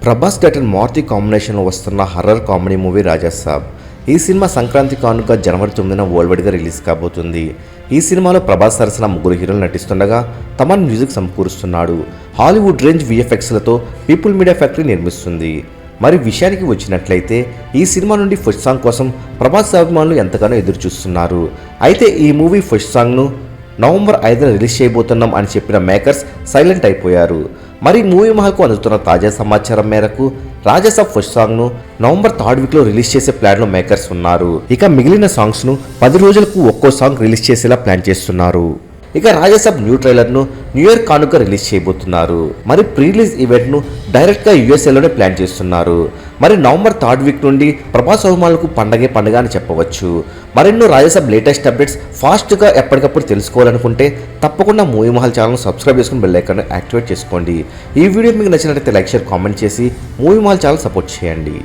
ప్రభాస్ గటన్ మారుతి కాంబినేషన్లో వస్తున్న horror comedy movie Raja Saab. ఈ సినిమా సంక్రాంతి కానుక జనవరి 9న వరల్డ్ వైడ్గా రిలీజ్ కాబోతుంది. ఈ సినిమాలో ప్రభాస్ సరసన ముగ్గురు హీరోలు నటిస్తుండగా తమన్ మ్యూజిక్ సమకూరుస్తున్నాడు. హాలీవుడ్ రేంజ్ విఎఫ్ఎక్స్లతో పీపుల్ మీడియా ఫ్యాక్టరీ నిర్మిస్తుంది. మరి విషయానికి వచ్చినట్లయితే ఈ సినిమా నుండి ఫస్ట్ సాంగ్ కోసం ప్రభాస్ అభిమానులు ఎంతగానో ఎదురు చూస్తున్నారు. అయితే ఈ మూవీ ఫస్ట్ సాంగ్ను నవంబర్ 5న రిలీజ్ చేయబోతున్నాం అని చెప్పిన మేకర్స్ సైలెంట్ అయిపోయారు. మరి మూవీ మహల్కు అందుతున్న తాజా సమాచారం మేరకు రాజాసాబ్ ఫస్ట్ సాంగ్ను నవంబర్ 3rd వీక్లో రిలీజ్ చేసే ప్లాన్లో మేకర్స్ ఉన్నారు. ఇక మిగిలిన సాంగ్స్ను 10 రోజులకు ఒక్కో సాంగ్ రిలీజ్ చేసేలా ప్లాన్ చేస్తున్నారు. ఇక రాజాసాబ్ న్యూ ట్రైలర్ను న్యూ ఇయర్ కానుక రిలీజ్ చేయబోతున్నారు. మరి ప్రీ రిలీజ్ ఈవెంట్ను డైరెక్ట్గా యూఎస్ఏలోనే ప్లాన్ చేస్తున్నారు. మరి నవంబర్ 3rd వీక్ నుండి ప్రభాస్ అభిమానులకు పండగ అని చెప్పవచ్చు. మరెన్నో రాజాసాబ్ లేటెస్ట్ అప్డేట్స్ ఫాస్ట్గా ఎప్పటికప్పుడు తెలుసుకోవాలనుకుంటే తప్పకుండా మూవీ మహల్ ఛానల్ సబ్స్క్రైబ్ చేసుకుని బెల్ ఐకాన్ యాక్టివేట్ చేసుకోండి. ఈ వీడియో మీకు నచ్చినట్లయితే లైక్ షేర్ కామెంట్ చేసి మూవీ మహల్ ఛానల్ సపోర్ట్ చేయండి.